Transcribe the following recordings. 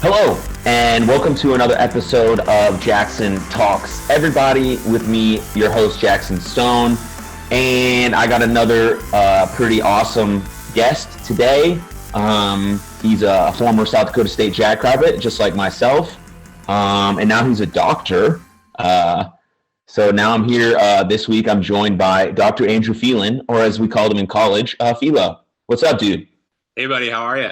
Hello, and welcome to another episode of Jaxon Talks. Everybody, with me, your host, Jaxon Stone, and I got another pretty awesome guest today. He's a former South Dakota State Jackrabbit, just like myself, and now he's a doctor. So now I'm here this week. I'm joined by Dr. Andrew Phelan, or as we called him in college, Philo. What's up, dude? Hey, buddy. How are you?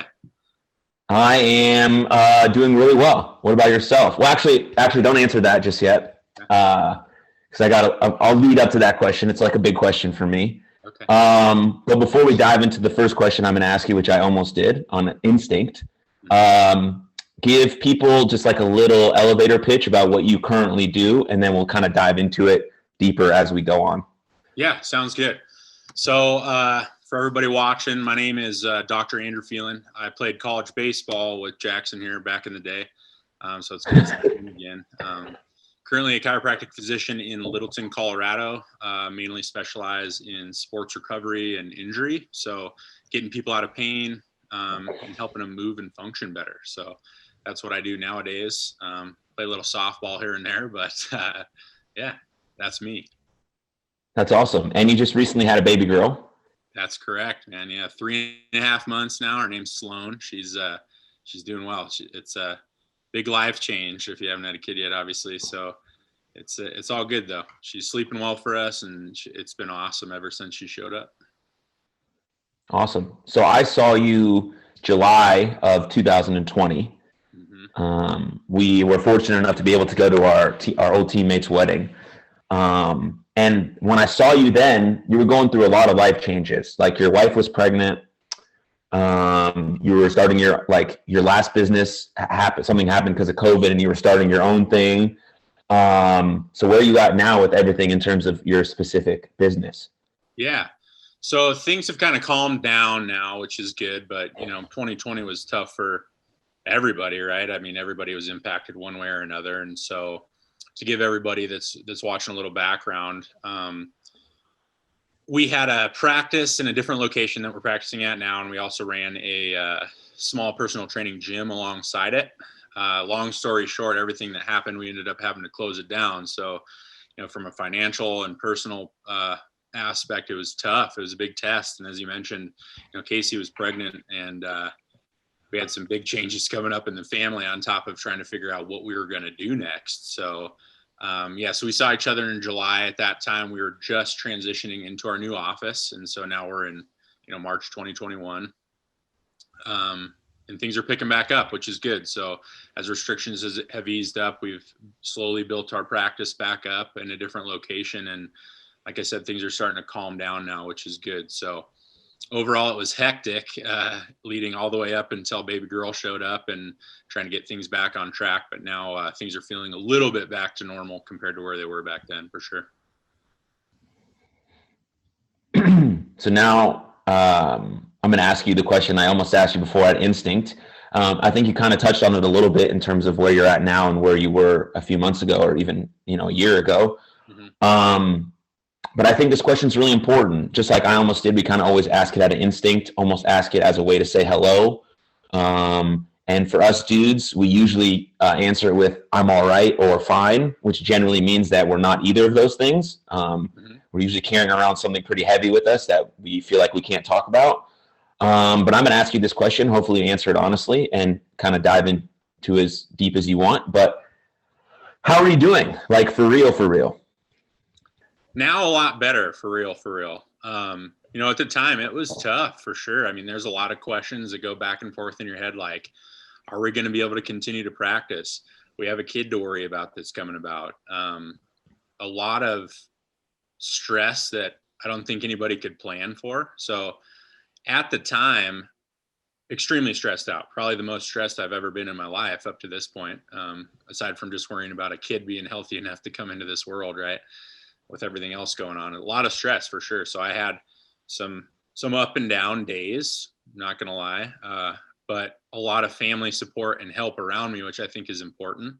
I am doing really well. What about yourself? Well, actually, don't answer that just yet, because I'll lead up to that question. It's like a big question for me. Okay. But before we dive into the first question I'm going to ask you, which I almost did on instinct, give people just like a little elevator pitch about what you currently do, and then we'll kind of dive into it deeper as we go on. Yeah, sounds good. So for everybody watching, my name is Dr. Andrew Phelan. I played college baseball with Jaxon here back in the day. So it's good to see him again. Currently a chiropractic physician in Littleton, Colorado, mainly specialize in sports recovery and injury. So getting people out of pain and helping them move and function better. So that's what I do nowadays. Play a little softball here and there, but yeah, that's me. That's awesome. And you just recently had a baby girl. That's correct, man. Yeah, 3.5 months now. Her name's Sloan. She's doing well. It's a big life change if you haven't had a kid yet, obviously. So it's all good though. She's sleeping well for us, and it's been awesome ever since she showed up. Awesome. So I saw you July of 2020. Mm-hmm. We were fortunate enough to be able to go to our old teammate's wedding. And when I saw you then, you were going through a lot of life changes. Like your wife was pregnant. You were starting your last business. Something happened because of COVID, and you were starting your own thing. So where are you at now with everything in terms of your specific business? Yeah. So things have kind of calmed down now, which is good. But, 2020 was tough for everybody, right? I mean, everybody was impacted one way or another. And so to give everybody that's watching a little background, we had a practice in a different location that we're practicing at now, and we also ran a small personal training gym alongside it. Long story short, everything that happened, we ended up having to close it down. So, from a financial and personal aspect, it was tough. It was a big test. And as you mentioned, Casey was pregnant, and we had some big changes coming up in the family on top of trying to figure out what we were going to do next. So, so we saw each other in July. At that time, we were just transitioning into our new office. And so now we're in, March 2021. And things are picking back up, which is good. So as restrictions have eased up, we've slowly built our practice back up in a different location. And like I said, things are starting to calm down now, which is good. So overall, it was hectic, leading all the way up until baby girl showed up and trying to get things back on track. But now things are feeling a little bit back to normal compared to where they were back then, for sure. So now I'm going to ask you the question I almost asked you before at instinct. I think you kind of touched on it a little bit in terms of where you're at now and where you were a few months ago, or even, a year ago. Mm-hmm. But I think this question is really important. Just like I almost did, we kind of always ask it out of instinct, almost ask it as a way to say hello. And for us dudes, we usually answer it with "I'm all right" or "fine," which generally means that we're not either of those things. Mm-hmm. We're usually carrying around something pretty heavy with us that we feel like we can't talk about. But I'm going to ask you this question. Hopefully you answer it honestly and kind of dive into as deep as you want. But how are you doing? Like for real? Now a lot better, for real. At the time it was tough, for sure. I mean, there's a lot of questions that go back and forth in your head. Like, are we going to be able to continue to practice? We have a kid to worry about that's coming about. A lot of stress that I don't think anybody could plan for. So at the time, extremely stressed out, probably the most stressed I've ever been in my life up to this point. Aside from just worrying about a kid being healthy enough to come into this world, right? With everything else going on, a lot of stress for sure. So I had some up and down days, not going to lie, but a lot of family support and help around me, which I think is important.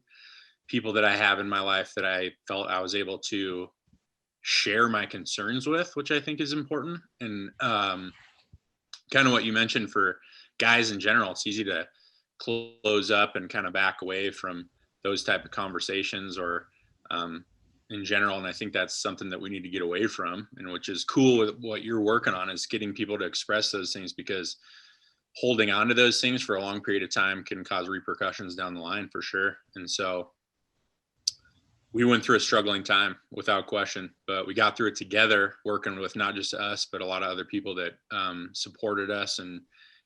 People that I have in my life that I felt I was able to share my concerns with, which I think is important. And kind of what you mentioned for guys in general, it's easy to close up and kind of back away from those type of conversations or in general. And I think that's something that we need to get away from, and which is cool with what you're working on, is getting people to express those things, because holding on to those things for a long period of time can cause repercussions down the line for sure. And so we went through a struggling time without question, but we got through it together, working with not just us, but a lot of other people that supported us and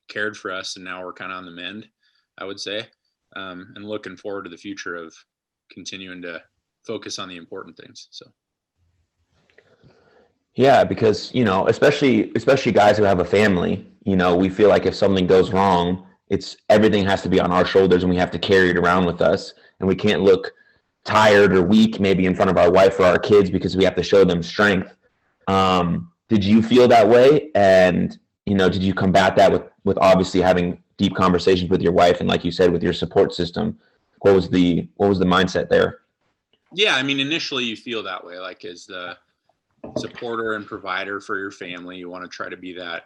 cared for us. And now we're kind of on the mend, I would say, and looking forward to the future of continuing to focus on the important things. So. Yeah, because, especially guys who have a family, we feel like if something goes wrong, everything has to be on our shoulders and we have to carry it around with us, and we can't look tired or weak maybe in front of our wife or our kids because we have to show them strength. Did you feel that way? And, did you combat that with obviously having deep conversations with your wife and, like you said, with your support system? What was the mindset there? Yeah, I mean, initially you feel that way, like as the supporter and provider for your family, you want to try to be that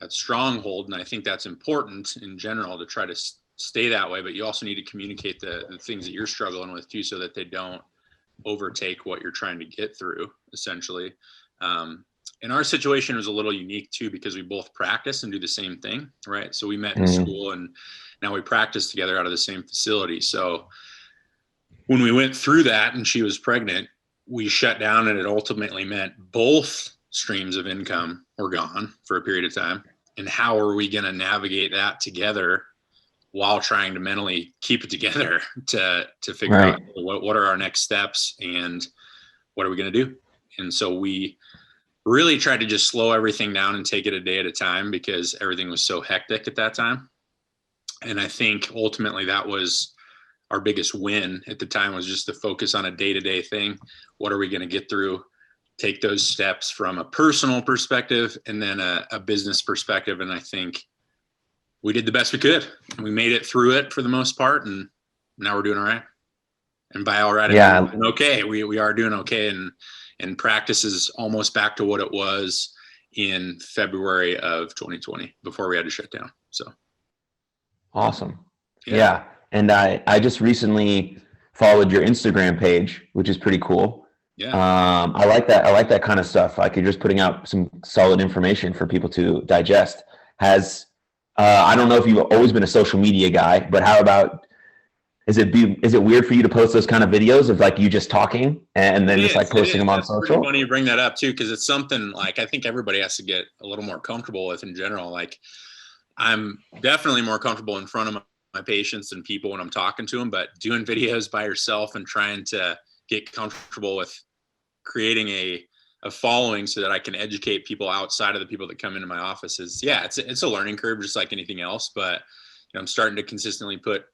stronghold. And I think that's important in general to try to stay that way, but you also need to communicate the things that you're struggling with too, so that they don't overtake what you're trying to get through, essentially. In our situation, it was a little unique too, because we both practice and do the same thing, right? So we met in school, and now we practice together out of the same facility. So when we went through that and she was pregnant, we shut down, and it ultimately meant both streams of income were gone for a period of time. And how are we going to navigate that together while trying to mentally keep it together to figure out what are our next steps and what are we going to do? And so we really tried to just slow everything down and take it a day at a time, because everything was so hectic at that time. And I think ultimately that was our biggest win at the time, was just to focus on a day-to-day thing. What are we going to get through? Take those steps from a personal perspective and then a business perspective. And I think we did the best we could. We made it through it for the most part, and now we're doing all right. And by all right, I mean, doing okay. We are doing okay, and practice is almost back to what it was in February of 2020 before we had to shut down. So awesome. Yeah. And I just recently followed your Instagram page, which is pretty cool. Yeah. I like that. I like that kind of stuff. Like, you're just putting out some solid information for people to digest. I don't know if you've always been a social media guy, but how about, is it weird for you to post those kind of videos of like you just talking and then just like posting them on social? It's pretty funny you bring that up too, because it's something like I think everybody has to get a little more comfortable with in general. Like, I'm definitely more comfortable in front of my patients and people when I'm talking to them, but doing videos by yourself and trying to get comfortable with creating a following so that I can educate people outside of the people that come into my office it's a learning curve, just like anything else. But I'm starting to consistently put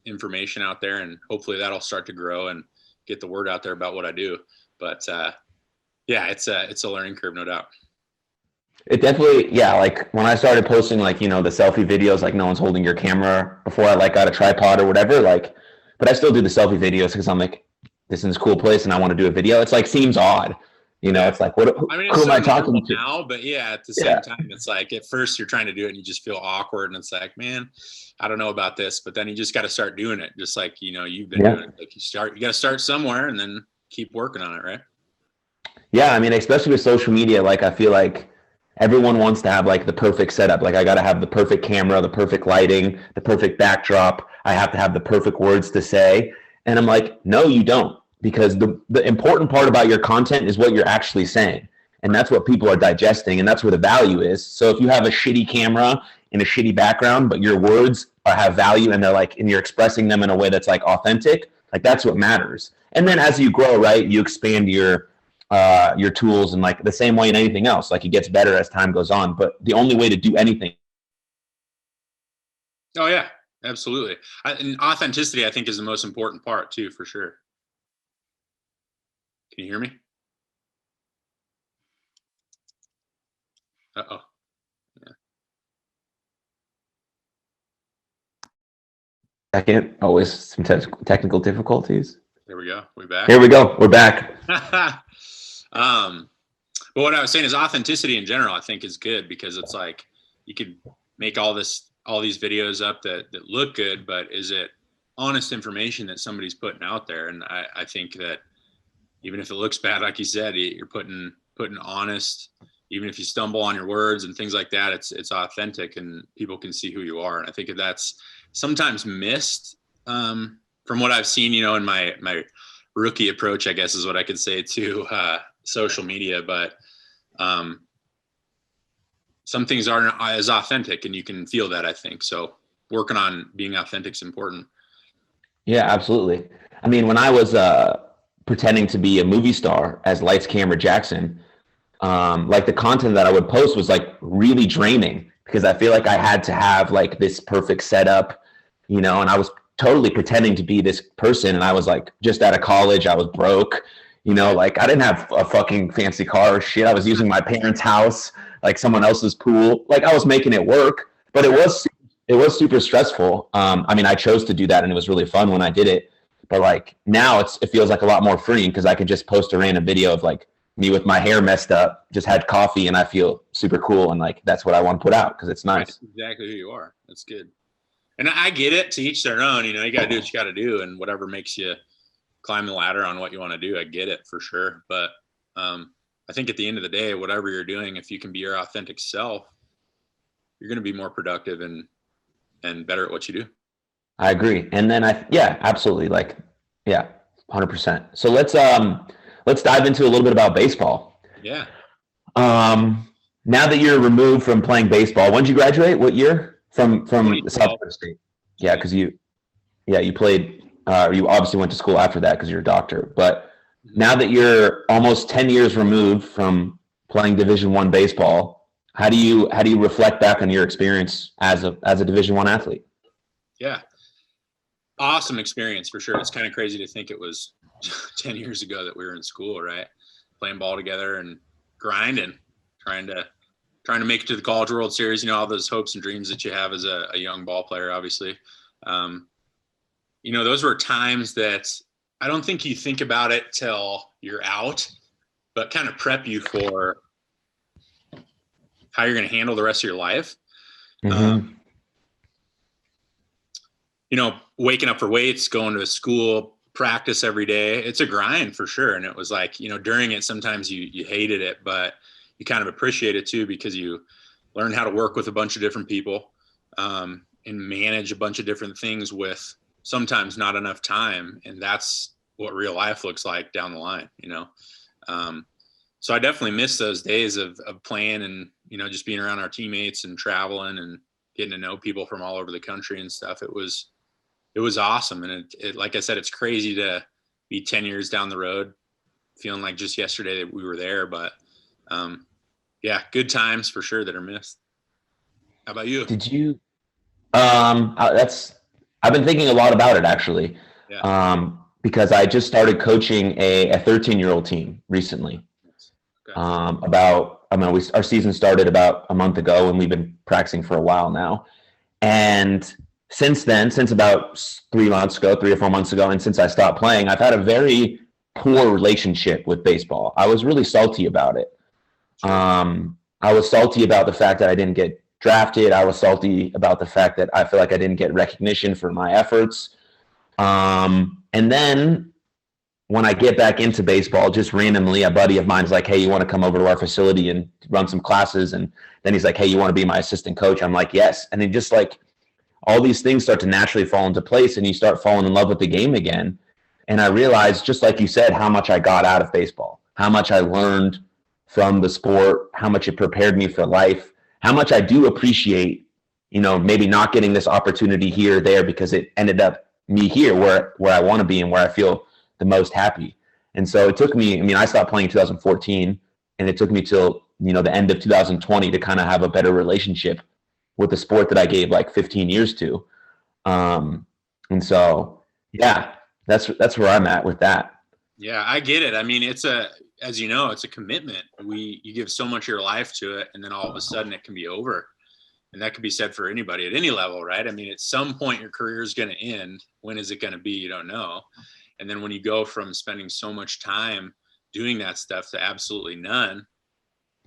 information out there, and hopefully that'll start to grow and get the word out there about what I do. But it's a learning curve, no doubt. It definitely, like when I started posting like, the selfie videos, like no one's holding your camera before I like got a tripod or whatever, like, but I still do the selfie videos because I'm like, this is a cool place and I want to do a video. It's like, seems odd. It's like, who am I talking to now? But at the same time, it's like at first you're trying to do it and you just feel awkward, and it's like, man, I don't know about this. But then you just got to start doing it, just like you've been doing it. Like you got to start somewhere and then keep working on it, right? Yeah, I mean, especially with social media, like I feel like everyone wants to have like the perfect setup. Like, I got to have the perfect camera, the perfect lighting, the perfect backdrop. I have to have the perfect words to say, and I'm like, no, you don't. Because the important part about your content is what you're actually saying. And that's what people are digesting. And that's where the value is. So if you have a shitty camera and a shitty background, but your words have value and they're like, and you're expressing them in a way that's like authentic, like that's what matters. And then as you grow, right, you expand your tools, and like the same way in anything else, like it gets better as time goes on. But the only way to do anything. Oh yeah, absolutely. And authenticity, I think, is the most important part too, for sure. Can you hear me? Uh-oh. Yeah. Second, always some technical difficulties. There we go. We're back. Here we go. We're back. But what I was saying is authenticity in general, I think, is good, because it's like you could make all this all these videos up that look good, but is it honest information that somebody's putting out there? And I think that even if it looks bad, like you said, you're putting honest, even if you stumble on your words and things like that, it's authentic and people can see who you are. And I think that's sometimes missed, from what I've seen, in my rookie approach, I guess is what I could say to social media. But some things aren't as authentic, and you can feel that, I think. So working on being authentic is important. Yeah, absolutely. I mean, when I was pretending to be a movie star as Lights Camera Jaxon, like the content that I would post was like really draining because I feel like I had to have like this perfect setup, and I was totally pretending to be this person. And I was like just out of college, I was broke, like I didn't have a fucking fancy car or shit. I was using my parents' house, like someone else's pool. Like I was making it work, but it was super stressful. I mean, I chose to do that and it was really fun when I did it. But like now it feels like a lot more freeing because I can just post a random video of like me with my hair messed up, just had coffee, and I feel super cool. And like, that's what I want to put out because it's nice. That's exactly who you are. That's good. And I get it, to each their own, you got to do what you got to do, and whatever makes you climb the ladder on what you want to do. I get it for sure. But I think at the end of the day, whatever you're doing, if you can be your authentic self, you're going to be more productive and better at what you do. I agree. And then yeah, absolutely. Like, yeah, 100%. So let's dive into a little bit about baseball. Yeah. Now that you're removed from playing baseball, when did you graduate? What year? From South Dakota State. Yeah, because you played. You obviously went to school after that because you're a doctor. But now that you're almost 10 years removed from playing Division I baseball, how do you reflect back on your experience as a Division I athlete? Yeah, awesome experience for sure. It's kind of crazy to think it was 10 years ago that we were in school, right? Playing ball together and grinding, trying to make it to the College World Series, all those hopes and dreams that you have as a young ball player, obviously. Those were times that I don't think you think about it till you're out, but kind of prep you for how you're going to handle the rest of your life. Mm-hmm. Waking up for weights, going to school, practice every day. It's a grind for sure. And it was like, during it, sometimes you hated it, but you kind of appreciate it too, because you learn how to work with a bunch of different people, and manage a bunch of different things with sometimes not enough time. And that's what real life looks like down the line, So I definitely miss those days of playing and, just being around our teammates and traveling and getting to know people from all over the country and stuff. It was awesome. And it like I said, it's crazy to be 10 years down the road, feeling like just yesterday that we were there, but yeah, good times for sure that are missed. How about you? Did you? I've been thinking a lot about it actually, Yeah. because I just started coaching a 13-year-old team recently. Okay. Our season started about a month ago, and we've been practicing for a while now. And since about 3 or 4 months ago, and since I stopped playing, I've had a very poor relationship with baseball. I was really salty about it. I was salty about the fact that I didn't get drafted. I was salty about the fact that I feel like I didn't get recognition for my efforts. And then when I get back into baseball, just randomly, a buddy of mine is like, hey, you want to come over to our facility and run some classes? And then he's like, hey, you want to be my assistant coach? I'm like, yes. And then just like all these things start to naturally fall into place, and you start falling in love with the game again. And I realized, just like you said, how much I got out of baseball, how much I learned from the sport, how much it prepared me for life, how much I do appreciate, maybe not getting this opportunity here or there, because it ended up me here where I want to be and where I feel the most happy. And so it took me, I stopped playing in 2014, and it took me till, the end of 2020 to kind of have a better relationship with the sport that I gave like 15 years to. And so, yeah, that's where I'm at with that. Yeah, I get it. As you know, it's a commitment. You give so much of your life to it, and then all of a sudden it can be over. And that could be said for anybody at any level, right? At some point your career is going to end. When is it going to be? You don't know. And then when you go from spending so much time doing that stuff to absolutely none,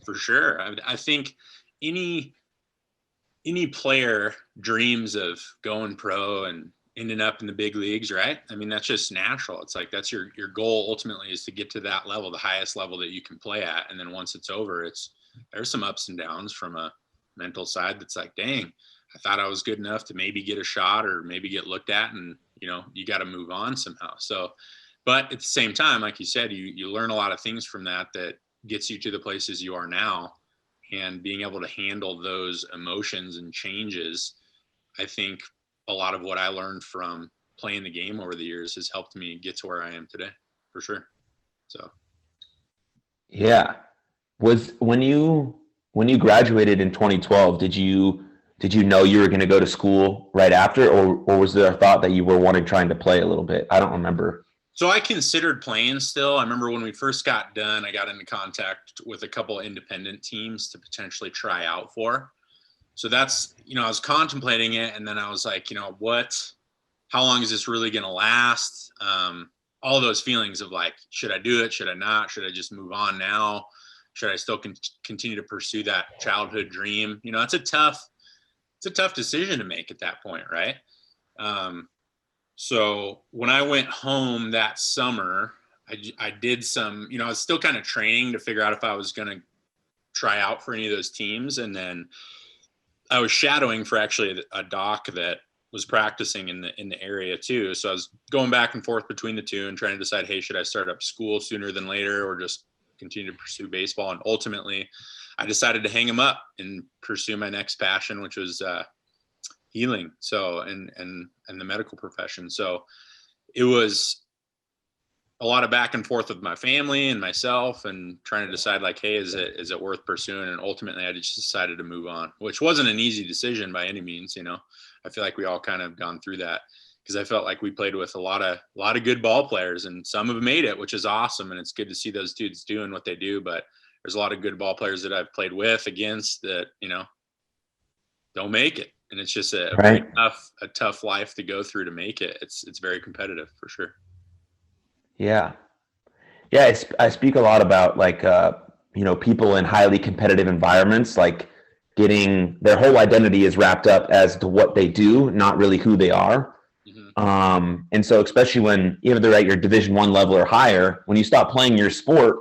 for sure. I think any any player dreams of going pro and ending up in the big leagues, right? I mean, that's just natural. It's like that's your goal ultimately, is to get to that level, the highest level that you can play at. And then once it's over, there's some ups and downs from a mental side that's like, dang, I thought I was good enough to maybe get a shot or maybe get looked at, and you got to move on somehow. So, but at the same time, like you said, you learn a lot of things from that gets you to the places you are now, and being able to handle those emotions and changes. I think a lot of what I learned from playing the game over the years has helped me get to where I am today, for sure. So, Yeah. Was when you graduated in 2012, did you know you were going to go to school right after, or was there a thought that you were trying to play a little bit? I don't remember. So I considered playing still. I remember when we first got done, I got into contact with a couple independent teams to potentially try out for. So that's, I was contemplating it, and then I was like, how long is this really going to last? All those feelings of like, should I do it? Should I not? Should I just move on now? Should I still continue to pursue that childhood dream? It's a tough decision to make at that point, right? So when I went home that summer, I did some, I was still kind of training to figure out if I was going to try out for any of those teams. And then I was shadowing for actually a doc that was practicing in the area too. So I was going back and forth between the two and trying to decide, hey, should I start up school sooner than later or just continue to pursue baseball? And ultimately I decided to hang him up and pursue my next passion, which was healing. So, and the medical profession. So it was a lot of back and forth with my family and myself and trying to decide like, hey, is it worth pursuing? And ultimately I just decided to move on, which wasn't an easy decision by any means. I feel like we all kind of gone through that, because I felt like we played with a lot of good ball players, and some have made it, which is awesome. And it's good to see those dudes doing what they do. But there's a lot of good ball players that I've played with against that, don't make it. And it's just a very tough life to go through to make it. It's very competitive for sure. Yeah. Yeah. I speak a lot about like, people in highly competitive environments, like getting their whole identity is wrapped up as to what they do, not really who they are. Mm-hmm. And so especially when either they're at your Division I level or higher, when you stop playing your sport,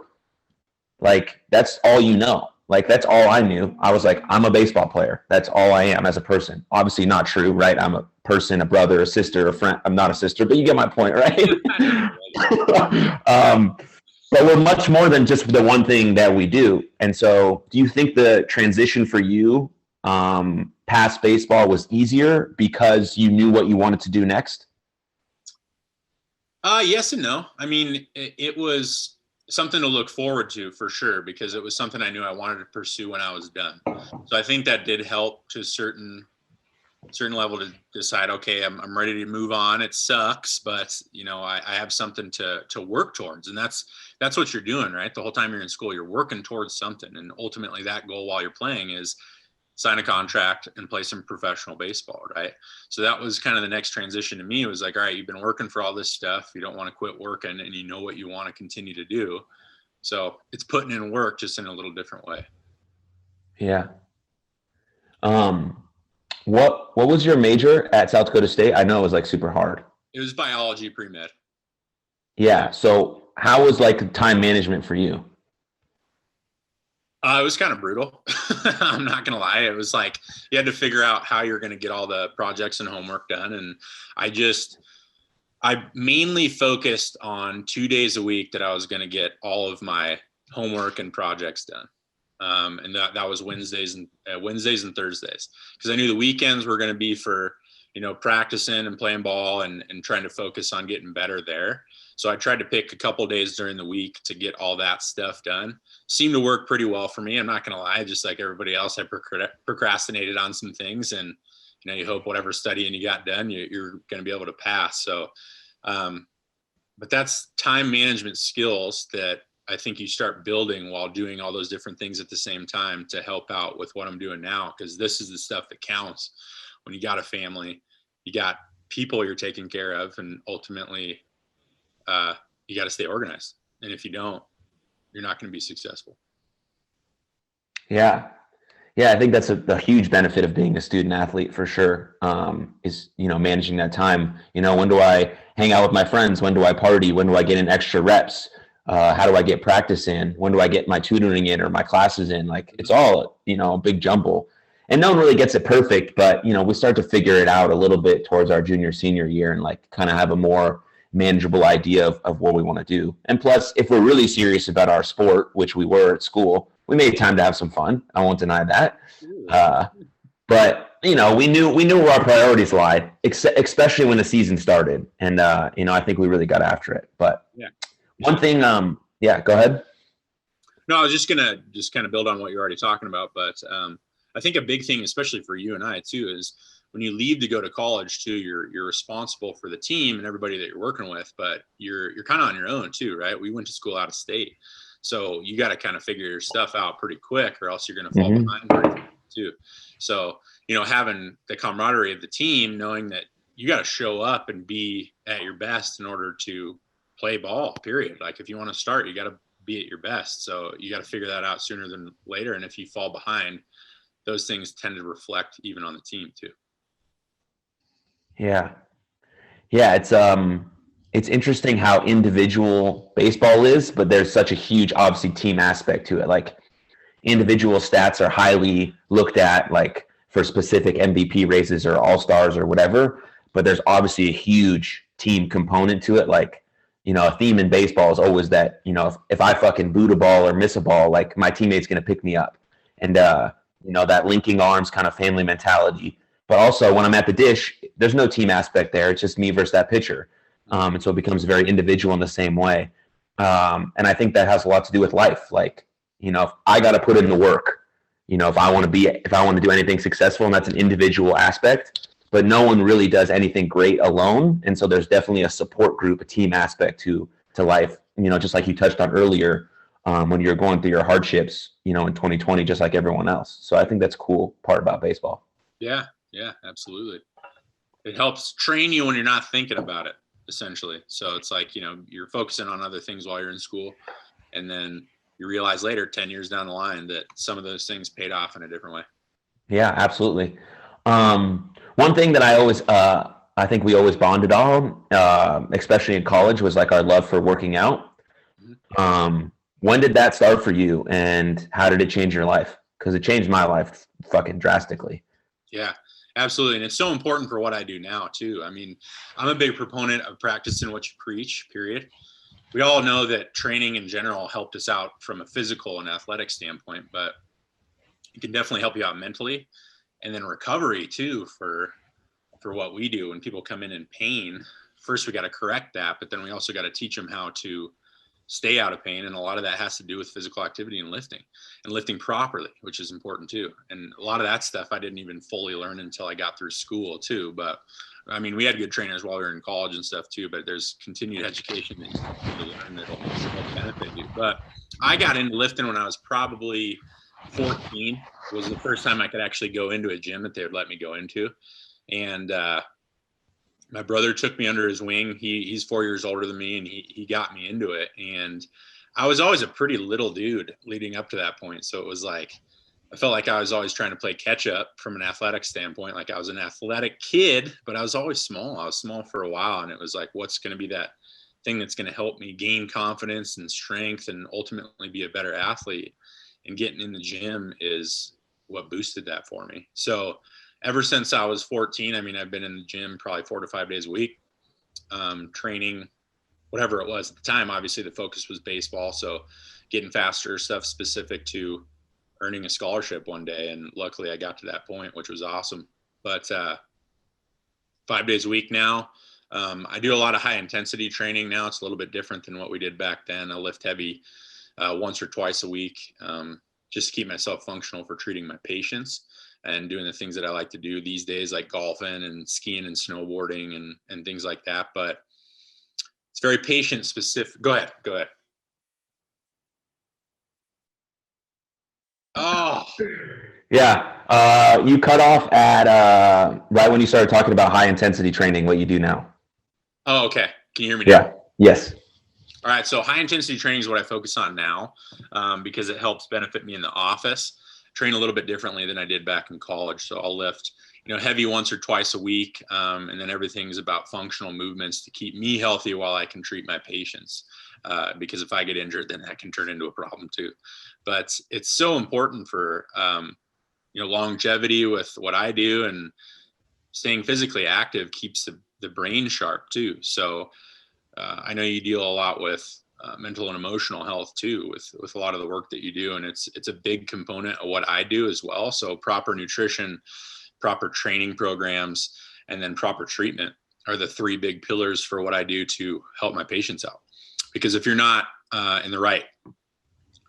like that's all you know. Like that's all I knew. I was like, I'm a baseball player. That's all I am as a person. Obviously not true, right? I'm a person, a brother, a sister, a friend. I'm not a sister, but you get my point, right? But we're much more than just the one thing that we do. And so do you think the transition for you past baseball was easier because you knew what you wanted to do next? Yes and no. I mean, it was something to look forward to for sure, because it was something I knew I wanted to pursue when I was done. So I think that did help to a certain level to decide, okay, I'm ready to move on. It sucks, but I have something to work towards. And that's what you're doing, right? The whole time you're in school, you're working towards something. And ultimately that goal while you're playing is sign a contract and play some professional baseball, right? So that was kind of the next transition to me. It was like, all right, you've been working for all this stuff. You don't want to quit working, and you know what you want to continue to do. So it's putting in work just in a little different way. Yeah. What was your major at South Dakota State? I know it was like super hard. It was biology pre-med. Yeah. So how was like time management for you? It was kind of brutal. I'm not going to lie. It was like you had to figure out how you're going to get all the projects and homework done. And I mainly focused on 2 days a week that I was going to get all of my homework and projects done. And that was Wednesdays and Thursdays, because I knew the weekends were going to be for, practicing and playing ball and trying to focus on getting better there. So I tried to pick a couple days during the week to get all that stuff done. Seemed to work pretty well for me. I'm not going to lie. Just like everybody else, I procrastinated on some things, and, you hope whatever studying you got done, you're going to be able to pass. So, but that's time management skills that I think you start building while doing all those different things at the same time to help out with what I'm doing now. Because this is the stuff that counts when you got a family, you got people you're taking care of, and ultimately you got to stay organized. And if you don't, you're not going to be successful. Yeah. Yeah, I think that's a huge benefit of being a student athlete for sure. Is managing that time. When do I hang out with my friends? When do I party? When do I get in extra reps? How do I get practice in? When do I get my tutoring in or my classes in? Like it's all a big jumble, and no one really gets it perfect. But we start to figure it out a little bit towards our junior senior year, and like kind of have a more manageable idea of what we want to do. And plus, if we're really serious about our sport, which we were at school, we made time to have some fun. I won't deny that. Uh, but we knew where our priorities lied, especially when the season started, and I think we really got after it. But Yeah. one thing, yeah, go ahead. No, I was just gonna kind of build on what you're already talking about, but I think a big thing, especially for you and I too, is when you leave to go to college too, you're responsible for the team and everybody that you're working with, but you're kind of on your own too, right? We went to school out of state, so you got to kind of figure your stuff out pretty quick, or else you're going to fall behind pretty quick too. So having the camaraderie of the team, knowing that you got to show up and be at your best in order to play ball. Period. Like if you want to start, you got to be at your best. So you got to figure that out sooner than later. And if you fall behind, those things tend to reflect even on the team too. Yeah, yeah. It's interesting how individual baseball is, but there's such a huge, obviously, team aspect to it. Like individual stats are highly looked at, like for specific MVP races or all stars or whatever. But there's obviously a huge team component to it. Like, a theme in baseball is always that, if I fucking boot a ball or miss a ball, like my teammate's going to pick me up. And, that linking arms kind of family mentality. But also when I'm at the dish, there's no team aspect there. It's just me versus that pitcher. And so it becomes very individual in the same way. And I think that has a lot to do with life. Like, if I got to put in the work, if I want to do anything successful, and that's an individual aspect, but no one really does anything great alone. And so there's definitely a support group, a team aspect to life, just like you touched on earlier, when you're going through your hardships, in 2020, just like everyone else. So I think that's a cool part about baseball. Yeah, absolutely. It helps train you when you're not thinking about it, essentially. So it's like, you're focusing on other things while you're in school, and then you realize later, 10 years down the line, that some of those things paid off in a different way. Yeah, absolutely. One thing that I think we always bonded on, especially in college, was like our love for working out. When did that start for you, and how did it change your life? Because it changed my life fucking drastically. Yeah, absolutely. And it's so important for what I do now too. I mean, I'm a big proponent of practicing what you preach, period. We all know that training in general helped us out from a physical and athletic standpoint, but it can definitely help you out mentally. And then recovery too, for what we do. When people come in pain, first we got to correct that, but then we also got to teach them how to stay out of pain. And a lot of that has to do with physical activity and lifting properly, which is important too. And a lot of that stuff I didn't even fully learn until I got through school too. But I mean, we had good trainers while we were in college and stuff too, but there's continued education that you need to learn that'll benefit you. But I got into lifting when I was probably 14. It was the first time I could actually go into a gym that they would let me go into. And my brother took me under his wing. He's 4 years older than me, and he got me into it. And I was always a pretty little dude leading up to that point. So it was like, I felt like I was always trying to play catch up from an athletic standpoint. Like I was an athletic kid, but I was always small. I was small for a while. And it was like, what's going to be that thing that's going to help me gain confidence and strength and ultimately be a better athlete? And getting in the gym is what boosted that for me. So ever since I was 14, I mean, I've been in the gym probably 4 to 5 days a week, training, whatever it was at the time. Obviously the focus was baseball. So getting faster, stuff specific to earning a scholarship one day. And luckily I got to that point, which was awesome. But 5 days a week now. I do a lot of high intensity training now. It's a little bit different than what we did back then. I lift heavy once or twice a week, just to keep myself functional for treating my patients and doing the things that I like to do these days, like golfing and skiing and snowboarding and things like that. But it's very patient specific. Go ahead. Oh, Yeah. You cut off at right when you started talking about high intensity training, what you do now. oh, okay. Can you hear me now? Yeah. Yes. All right. So high intensity training is what I focus on now, because it helps benefit me in the office. train a little bit differently than I did back in college. So I'll lift, heavy once or twice a week. And then everything's about functional movements to keep me healthy while I can treat my patients. Because if I get injured, then that can turn into a problem too. But it's so important for, longevity with what I do, and staying physically active keeps the brain sharp too. So I know you deal a lot with mental and emotional health too, with a lot of the work that you do. And it's a big component of what I do as well. So proper nutrition, proper training programs, and then proper treatment are the three big pillars for what I do to help my patients out. Because if you're not in the right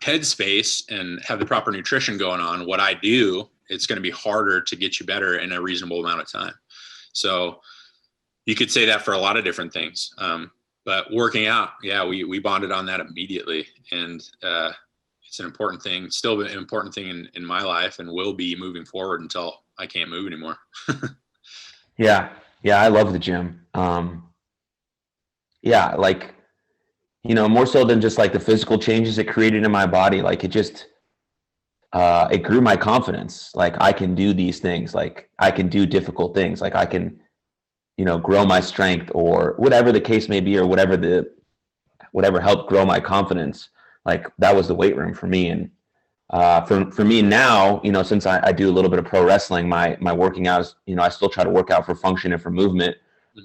headspace and have the proper nutrition going on, what I do, it's going to be harder to get you better in a reasonable amount of time. So you could say that for a lot of different things. But working out, yeah, we bonded on that immediately. And it's an important thing, still an important thing in my life, and will be moving forward until I can't move anymore. Yeah. I love the gym. Yeah, like, more so than just like the physical changes it created in my body, like it just, it grew my confidence. Like I can do these things, like I can do difficult things, like I can, grow my strength or whatever the case may be, or whatever helped grow my confidence. Like that was the weight room for me. And for me now, since I do a little bit of pro wrestling, my working out is, I still try to work out for function and for movement,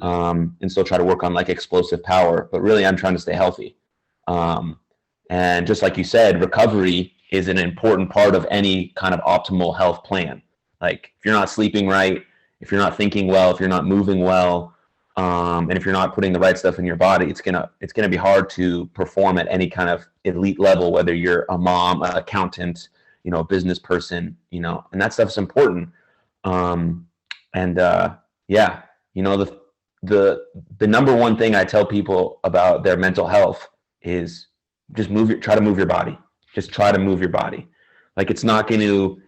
and still try to work on like explosive power, but really I'm trying to stay healthy. And just like you said, recovery is an important part of any kind of optimal health plan. Like if you're not sleeping right, if you're not thinking well, if you're not moving well, and if you're not putting the right stuff in your body, it's gonna be hard to perform at any kind of elite level, whether you're a mom, an accountant, a business person, and that stuff's important. Yeah, the number one thing I tell people about their mental health is just try to move your body. Just try to move your body. Like it's not going to,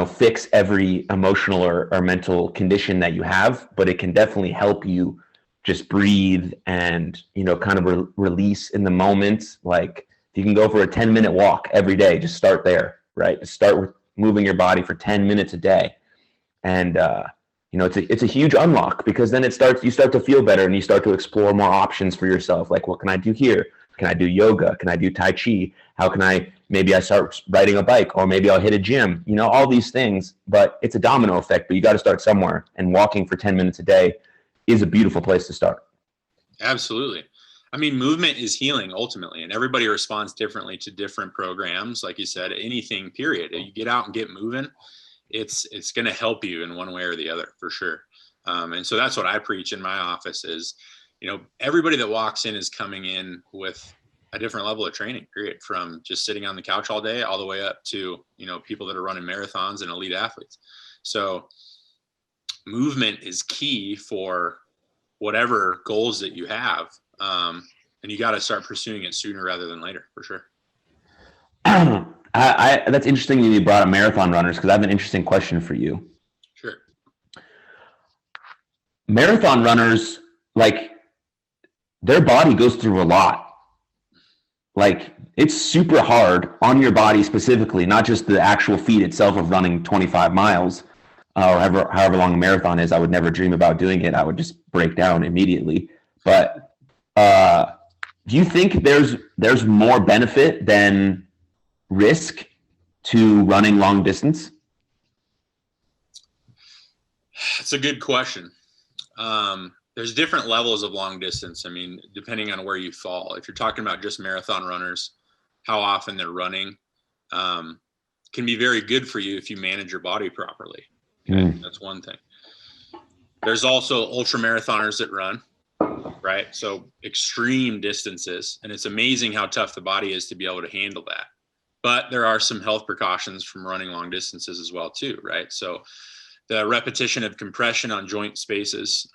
fix every emotional or mental condition that you have, but it can definitely help you just breathe and, kind of release in the moment. Like if you can go for a 10-minute walk every day, just start there, right? Just start with moving your body for 10 minutes a day. And, it's a huge unlock, because then you start to feel better and you start to explore more options for yourself. Like, what can I do here? Can I do yoga? Can I do Tai Chi? Maybe I start riding a bike, or maybe I'll hit a gym, all these things, but it's a domino effect, but you got to start somewhere, and walking for 10 minutes a day is a beautiful place to start. Absolutely. I mean, movement is healing ultimately, and everybody responds differently to different programs. Like you said, anything, period. If you get out and get moving, it's going to help you in one way or the other for sure. And so that's what I preach in my office is, everybody that walks in is coming in with a different level of training, period, from just sitting on the couch all day all the way up to, people that are running marathons and elite athletes. So movement is key for whatever goals that you have. And you got to start pursuing it sooner rather than later, for sure. That's interesting that you brought up marathon runners, because I have an interesting question for you. Sure. Marathon runners, like, their body goes through a lot. Like, it's super hard on your body specifically, not just the actual feat itself of running 25 miles, or however long a marathon is. I would never dream about doing it. I would just break down immediately. But do you think there's more benefit than risk to running long distance? That's a good question. There's different levels of long distance. I mean, depending on where you fall. If you're talking about just marathon runners, how often they're running can be very good for you if you manage your body properly. Okay? That's one thing. There's also ultra marathoners that run, right? So extreme distances, and it's amazing how tough the body is to be able to handle that. But there are some health precautions from running long distances as well too, right? So the repetition of compression on joint spaces.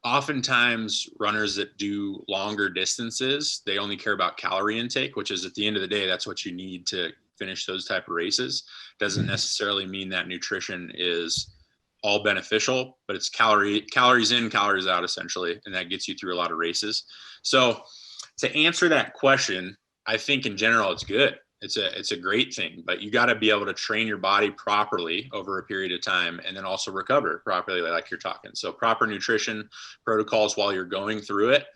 Oftentimes runners that do longer distances, they only care about calorie intake, which is at the end of the day, that's what you need to finish those type of races. Doesn't necessarily mean that nutrition is all beneficial, but it's calories in, calories out essentially. And that gets you through a lot of races. So to answer that question, I think in general, it's good. It's a great thing, but you got to be able to train your body properly over a period of time and then also recover properly, like you're talking. So proper nutrition protocols while you're going through it,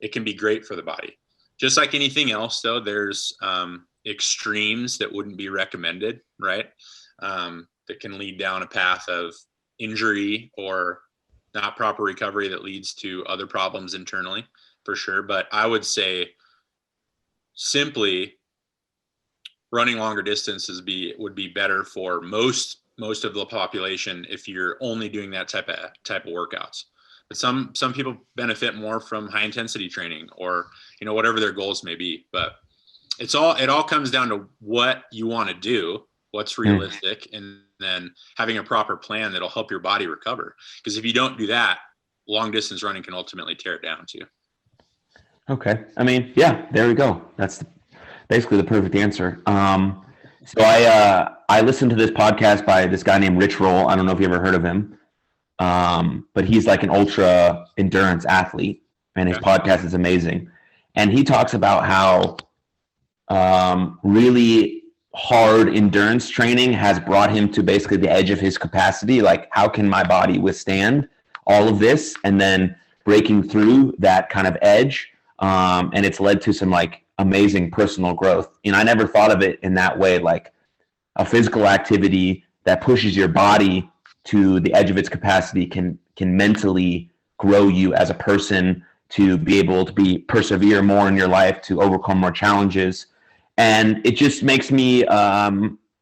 it can be great for the body. Just like anything else, though, there's extremes that wouldn't be recommended, right? That can lead down a path of injury or not proper recovery that leads to other problems internally, for sure. But I would say simply running longer distances would be better for most of the population if you're only doing that type of workouts. But some people benefit more from high intensity training or, whatever their goals may be. But it all comes down to what you want to do, what's realistic, and then having a proper plan that'll help your body recover. Because if you don't do that, long distance running can ultimately tear it down too. Okay. I mean, yeah, there we go. That's basically the perfect answer. So I listened to this podcast by this guy named Rich Roll. I don't know if you ever heard of him. But he's like an ultra endurance athlete, and his podcast is amazing. And he talks about how really hard endurance training has brought him to basically the edge of his capacity. Like, how can my body withstand all of this? And then breaking through that kind of edge. And it's led to some like amazing personal growth. I never thought of it in that way, like a physical activity that pushes your body to the edge of its capacity can mentally grow you as a person, to be able to persevere more in your life, to overcome more challenges. And it just makes me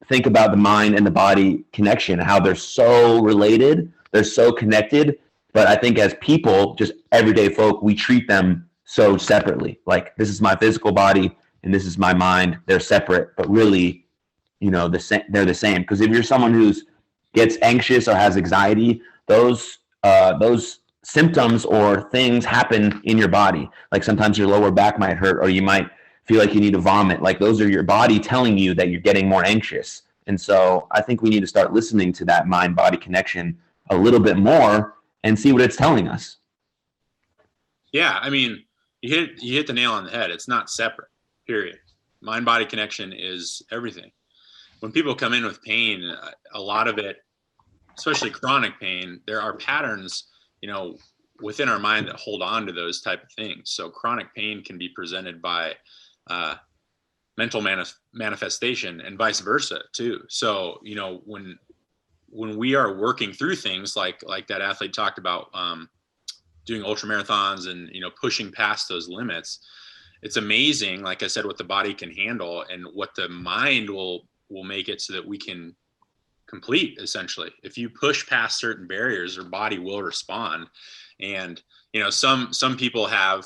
think about the mind and the body connection, how they're so related, they're so connected. But I think as people, just everyday folk, we treat them so separately. Like, this is my physical body and this is my mind. They're separate, but really, they're the same. Because if you're someone who's gets anxious or has anxiety, those symptoms or things happen in your body. Like, sometimes your lower back might hurt, or you might feel like you need to vomit. Like, those are your body telling you that you're getting more anxious. And so I think we need to start listening to that mind-body connection a little bit more and see what it's telling us. Yeah, I mean, you hit the nail on the head. It's not separate, period. Mind-body connection is everything. When people come in with pain, a lot of it, especially chronic pain, there are patterns, within our mind that hold on to those type of things. So chronic pain can be presented by mental manifestation and vice versa too. So, when we are working through things like that athlete talked about, doing ultra marathons and, pushing past those limits, it's amazing, like I said, what the body can handle and what the mind will make it so that we can complete, essentially. If you push past certain barriers, your body will respond. And, some people have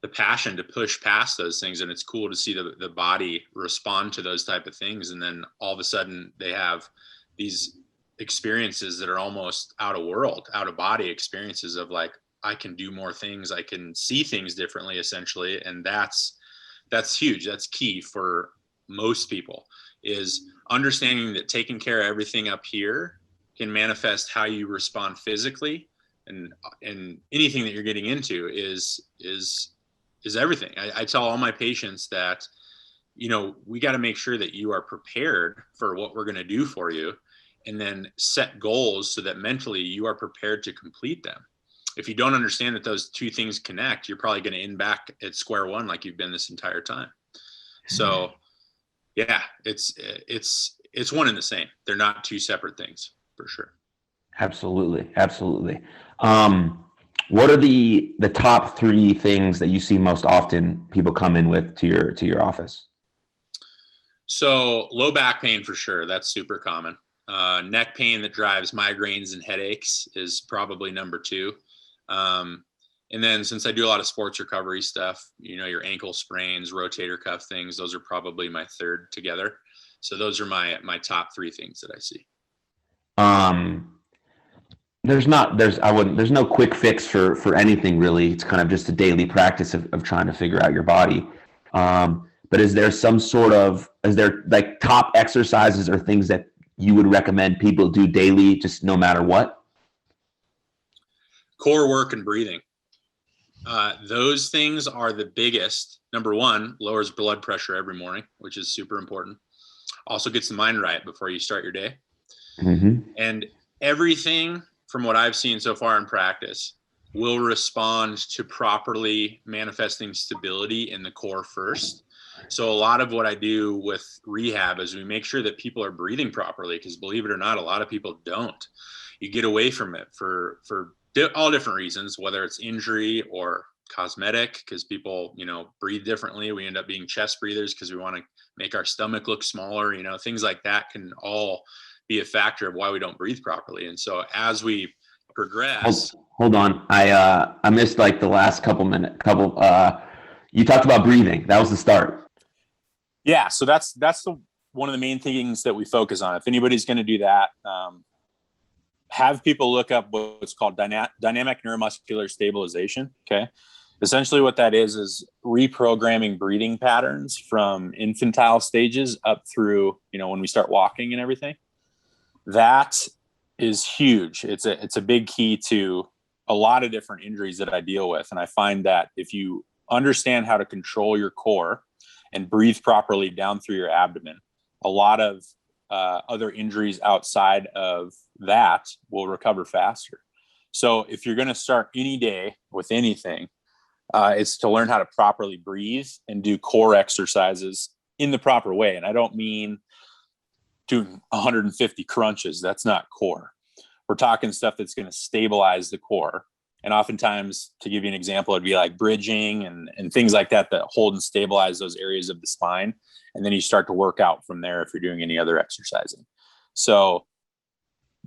the passion to push past those things, and it's cool to see the body respond to those type of things. And then all of a sudden they have these experiences that are almost out of body experiences of like, I can do more things. I can see things differently, essentially. And that's huge. That's key for most people, is understanding that taking care of everything up here can manifest how you respond physically, and anything that you're getting into is everything. I tell all my patients that, we got to make sure that you are prepared for what we're going to do for you, and then set goals so that mentally you are prepared to complete them. If you don't understand that those two things connect, you're probably going to end back at square one like you've been this entire time. So yeah, it's one and the same. They're not two separate things, for sure. Absolutely. What are the top three things that you see most often people come in with to your office? So low back pain, for sure. That's super common. Neck pain that drives migraines and headaches is probably number two. And then since I do a lot of sports recovery stuff, your ankle sprains, rotator cuff things, those are probably my third together. So those are my top three things that I see. There's no quick fix for anything really. It's kind of just a daily practice of trying to figure out your body. But is there like top exercises or things that you would recommend people do daily, just no matter what? Core work and breathing. Those things are the biggest. Number one, lowers blood pressure every morning, which is super important. Also gets the mind right before you start your day. Mm-hmm. And everything from what I've seen so far in practice will respond to properly manifesting stability in the core first. So a lot of what I do with rehab is we make sure that people are breathing properly, because believe it or not, a lot of people don't. You get away from it for all different reasons, whether it's injury or cosmetic, because people, breathe differently. We end up being chest breathers because we want to make our stomach look smaller, things like that can all be a factor of why we don't breathe properly. And so as we progress. Hold on. I missed like the last you talked about breathing. That was the start. Yeah. So that's one of the main things that we focus on. If anybody's going to do that, have people look up what's called dynamic neuromuscular stabilization. Okay. Essentially what that is reprogramming breathing patterns from infantile stages up through, when we start walking and everything. That is huge. It's a big key to a lot of different injuries that I deal with. And I find that if you understand how to control your core and breathe properly down through your abdomen, a lot of other injuries outside of that will recover faster. So if you're going to start any day with anything, it's to learn how to properly breathe and do core exercises in the proper way. And I don't mean doing 150 crunches. That's not core. We're talking stuff that's going to stabilize the core. And oftentimes, to give you an example, it'd be like bridging and things like that hold and stabilize those areas of the spine. And then you start to work out from there if you're doing any other exercising. So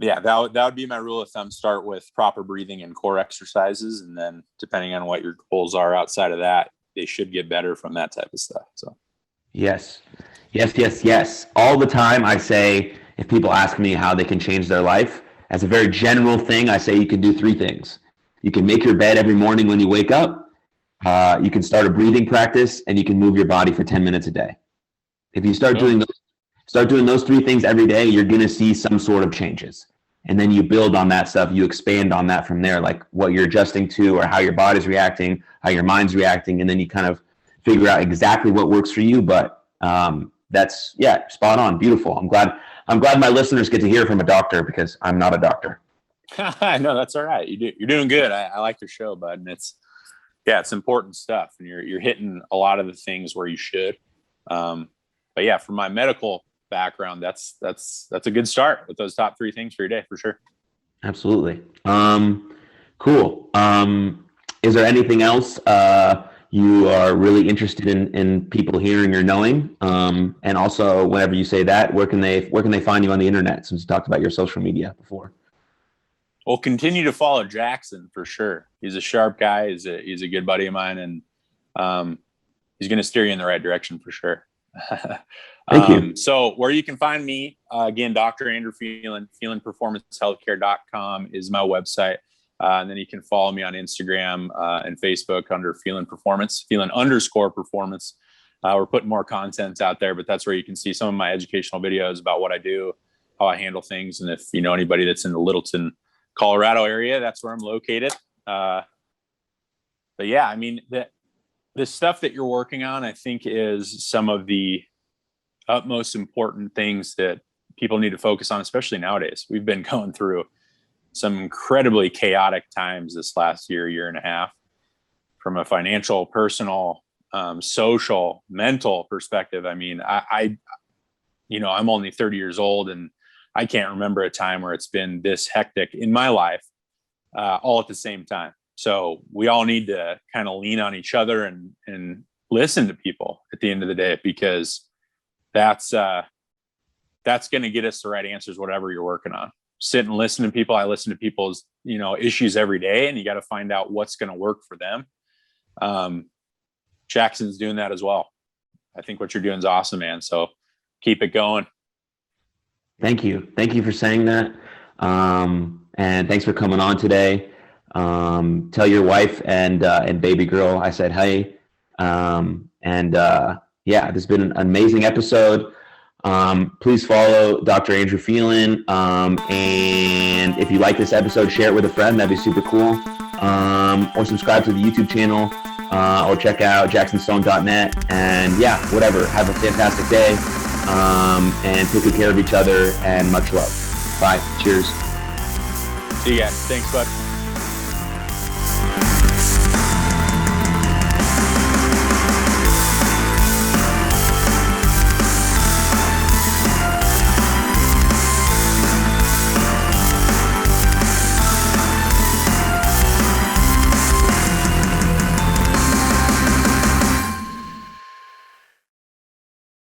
yeah, that would be my rule of thumb. Start with proper breathing and core exercises. And then depending on what your goals are outside of that, they should get better from that type of stuff. So Yes. All the time I say, if people ask me how they can change their life, as a very general thing, I say you can do 3 things. You can make your bed every morning when you wake up. You can start a breathing practice, and you can move your body for 10 minutes a day. If you start doing those 3 things every day, you're going to see some sort of changes. And then you build on that stuff. You expand on that from there, like what you're adjusting to or how your body's reacting, how your mind's reacting. And then you kind of figure out exactly what works for you. But that's spot on. Beautiful. I'm glad my listeners get to hear from a doctor, because I'm not a doctor. No, that's all right. You're doing good. I like your show, bud. And it's important stuff. And you're hitting a lot of the things where you should. But yeah, from my medical background, that's a good start with those top 3 things for your day, for sure. Absolutely. Cool. Is there anything else you are really interested in people hearing or knowing? And also, whenever you say that, where can they find you on the internet, since you talked about your social media before? Well, continue to follow Jaxon for sure. He's a sharp guy. He's a good buddy of mine, and he's going to steer you in the right direction for sure. Thank you. So where you can find me, again, Dr. Andrew Phelan, PhelanPerformanceHealthcare.com is my website. And then you can follow me on Instagram and Facebook under Phelan Performance, Phelan_performance. We're putting more content out there, but that's where you can see some of my educational videos about what I do, how I handle things. And if you know anybody that's in the Littleton, Colorado area, that's where I'm located. But yeah, I mean, the stuff that you're working on, I think, is some of the utmost important things that people need to focus on, especially nowadays. We've been going through some incredibly chaotic times this last year and a half, from a financial, personal, social, mental perspective. I mean, I'm only 30 years old, and I can't remember a time where it's been this hectic in my life, all at the same time. So we all need to kind of lean on each other and listen to people at the end of the day, because that's going to get us the right answers, whatever you're working on. Sit and listen to people. I listen to people's, issues every day, and you got to find out what's going to work for them. Jaxon's doing that as well. I think what you're doing is awesome, man. So keep it going. Thank you. Thank you for saying that. And thanks for coming on today. Tell your wife and baby girl I said hey. This has been an amazing episode. Please follow Dr. Andrew Phelan. And if you like this episode, share it with a friend. That'd be super cool. or subscribe to the YouTube channel, or check out jaxonstone.net. And yeah, whatever. Have a fantastic day, and take good care of each other, and much love. Bye. Cheers. See you guys. Thanks, bud.